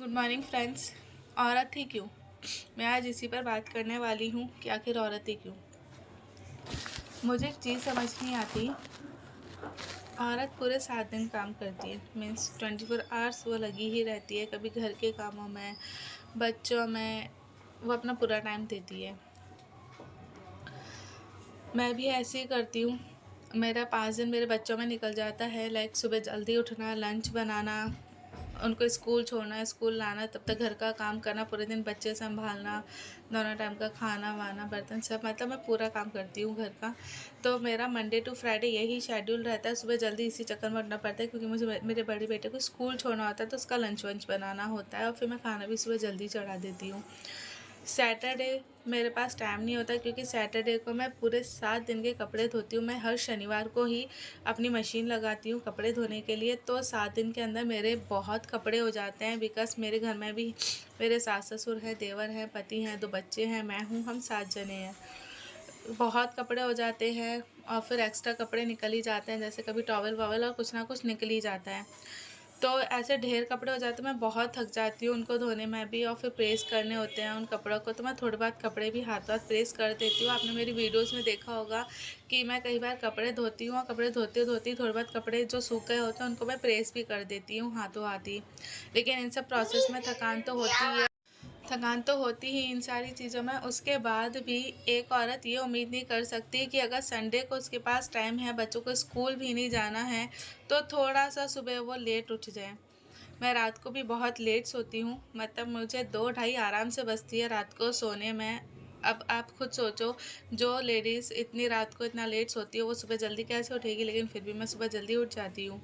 Good morning friends. औरत ही क्यों? मैं आज इसी पर बात करने वाली हूँ कि आखिर औरत ही क्यों। मुझे एक चीज़ समझ नहीं आती। औरत पूरे 7 दिन काम करती है, मीन्स 24 आवर्स वो लगी ही रहती है। कभी घर के कामों में, बच्चों में वो अपना पूरा टाइम देती है। मैं भी ऐसे ही करती हूँ। मेरा 5 दिन मेरे बच्चों में निकल जाता है। लाइक सुबह जल्दी उठना, लंच बनाना, उनको स्कूल छोड़ना, स्कूल लाना, तब तक घर का काम करना, पूरे दिन बच्चे संभालना, दोनों टाइम का खाना वाना, बर्तन सब, मतलब मैं पूरा काम करती हूँ घर का। तो मेरा मंडे टू फ्राइडे यही शेड्यूल रहता है। सुबह जल्दी इसी चक्कर में उठना पड़ता है क्योंकि मुझे मेरे बड़े बेटे को स्कूल छोड़ना होता है, तो उसका लंच वंच बनाना होता है और फिर मैं खाना भी सुबह जल्दी चढ़ा देती हूँ। सैटरडे मेरे पास टाइम नहीं होता क्योंकि सैटरडे को मैं पूरे 7 दिन के कपड़े धोती हूँ। मैं हर शनिवार को ही अपनी मशीन लगाती हूँ कपड़े धोने के लिए। तो 7 दिन के अंदर मेरे बहुत कपड़े हो जाते हैं, बिकॉज़ मेरे घर में भी मेरे सास ससुर हैं, देवर हैं, पति हैं, 2 बच्चे हैं, मैं हूँ, हम 7 जने हैं। बहुत कपड़े हो जाते हैं और फिर एक्स्ट्रा कपड़े निकल ही जाते हैं, जैसे कभी टॉवल वावल और कुछ ना कुछ निकल ही जाता है। तो ऐसे ढेर कपड़े हो जाते हैं, मैं बहुत थक जाती हूँ उनको धोने में भी, और फिर प्रेस करने होते हैं उन कपड़ों को, तो मैं थोड़ी बहुत कपड़े भी हाथ प्रेस कर देती हूँ। आपने मेरी वीडियोस में देखा होगा कि मैं कई बार कपड़े धोती हूँ और कपड़े धोते धोते थोड़े बहुत कपड़े जो सूख गए होते हैं उनको मैं प्रेस भी कर देती हूँ हाथों हाथ ही। लेकिन इन सब प्रोसेस में थकान तो होती ही इन सारी चीज़ों में। उसके बाद भी एक औरत ये उम्मीद नहीं कर सकती कि अगर संडे को उसके पास टाइम है, बच्चों को स्कूल भी नहीं जाना है, तो थोड़ा सा सुबह वो लेट उठ जाए। मैं रात को भी बहुत लेट सोती हूँ, मतलब मुझे 2 ढाई आराम से बजती है रात को सोने में। अब आप खुद सोचो, जो लेडीज़ इतनी रात को इतना लेट सोती है वो सुबह जल्दी कैसे उठेगी? लेकिन फिर भी मैं सुबह जल्दी उठ जाती हूँ।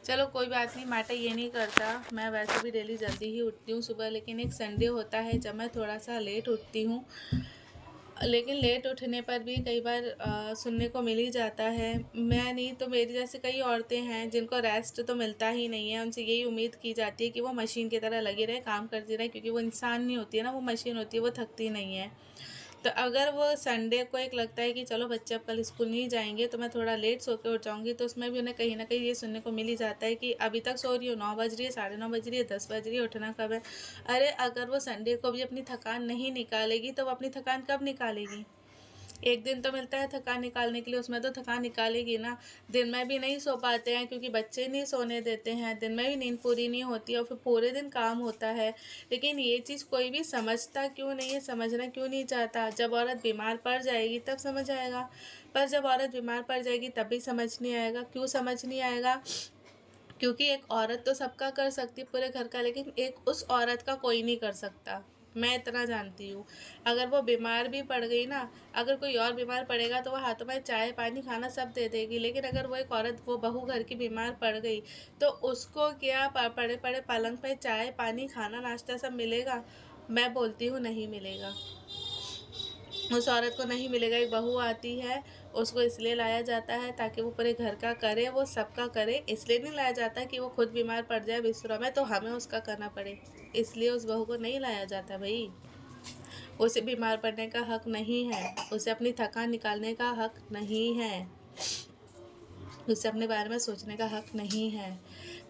चलो कोई बात नहीं, मैटर ये नहीं करता। मैं वैसे भी डेली जल्दी ही उठती हूँ सुबह, लेकिन एक संडे होता है जब मैं थोड़ा सा लेट उठती हूँ। लेकिन लेट उठने पर भी कई बार सुनने को मिल ही जाता है। मैं नहीं तो मेरी जैसे कई औरतें हैं जिनको रेस्ट तो मिलता ही नहीं है। उनसे यही उम्मीद की जाती है कि वो मशीन की तरह लगी रहे, काम करती रहे, क्योंकि वो इंसान नहीं होती है ना, वो मशीन होती है, वो थकती नहीं है। तो अगर वो संडे को एक लगता है कि चलो बच्चे अब कल स्कूल नहीं जाएंगे तो मैं थोड़ा लेट सो के उठ जाऊँगी, तो उसमें भी उन्हें कहीं ना कहीं ये सुनने को मिल ही जाता है कि अभी तक सो रही हो, 9 बज रही है, 9:30 बज रही है, 10 बज रही है, उठना कब है? अरे अगर वो संडे को भी अपनी थकान नहीं निकालेगी तो वो अपनी थकान कब निकालेगी? एक दिन तो मिलता है थकान निकालने के लिए, उसमें तो थकान निकालेगी ना। दिन में भी नहीं सो पाते हैं क्योंकि बच्चे नहीं सोने देते हैं, दिन में भी नींद पूरी नहीं होती और फिर पूरे दिन काम होता है। लेकिन ये चीज़ कोई भी समझता क्यों नहीं है, समझना क्यों नहीं चाहता? जब औरत बीमार पड़ जाएगी तब समझ आएगा। पर जब औरत बीमार पड़ जाएगी तब भी समझ नहीं आएगा। क्यों समझ नहीं आएगा? क्योंकि एक औरत तो सबका कर सकती है पूरे घर का, लेकिन एक उस औरत का कोई नहीं कर सकता। मैं इतना जानती हूँ। अगर वो बीमार भी पड़ गई ना, अगर कोई और बीमार पड़ेगा तो वो हाथों में चाय पानी खाना सब दे देगी, लेकिन अगर वो एक औरत, वो बहू घर की बीमार पड़ गई, तो उसको क्या पड़े पड़े पलंग पे चाय पानी खाना नाश्ता सब मिलेगा? मैं बोलती हूँ नहीं मिलेगा। उस औरत को नहीं मिलेगा। एक बहू आती है, उसको इसलिए लाया जाता है ताकि वो पूरे घर का करे, वो सबका करे। इसलिए नहीं लाया जाता कि वो खुद बीमार पड़ जाए बिस्तरों में तो हमें उसका करना पड़े। इसलिए उस बहू को नहीं लाया जाता भाई। उसे बीमार पड़ने का हक नहीं है, उसे अपनी थकान निकालने का हक नहीं है, उसे अपने बारे में सोचने का हक नहीं है।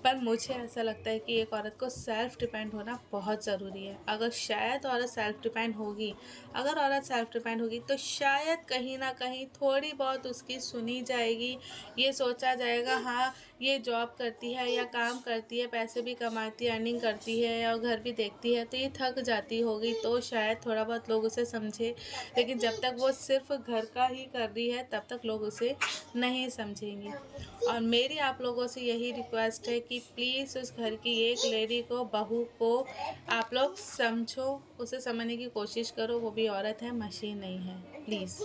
पर मुझे ऐसा लगता है कि एक औरत को सेल्फ डिपेंड होना बहुत ज़रूरी है। अगर शायद औरत सेल्फ डिपेंड होगी, अगर औरत सेल्फ डिपेंड होगी तो शायद कहीं ना कहीं थोड़ी बहुत उसकी सुनी जाएगी। ये सोचा जाएगा हाँ ये जॉब करती है या काम करती है, पैसे भी कमाती है, अर्निंग करती है और घर भी देखती है, तो ये थक जाती होगी, तो शायद थोड़ा बहुत लोग उसे समझे। लेकिन जब तक वो सिर्फ घर का ही कर रही है तब तक लोग उसे नहीं समझेंगे। और मेरी आप लोगों से यही रिक्वेस्ट है कि प्लीज़ उस घर की एक लेडी को, बहू को आप लोग समझो, उसे समझने की कोशिश करो। वो भी औरत है, मशीन नहीं है। प्लीज़।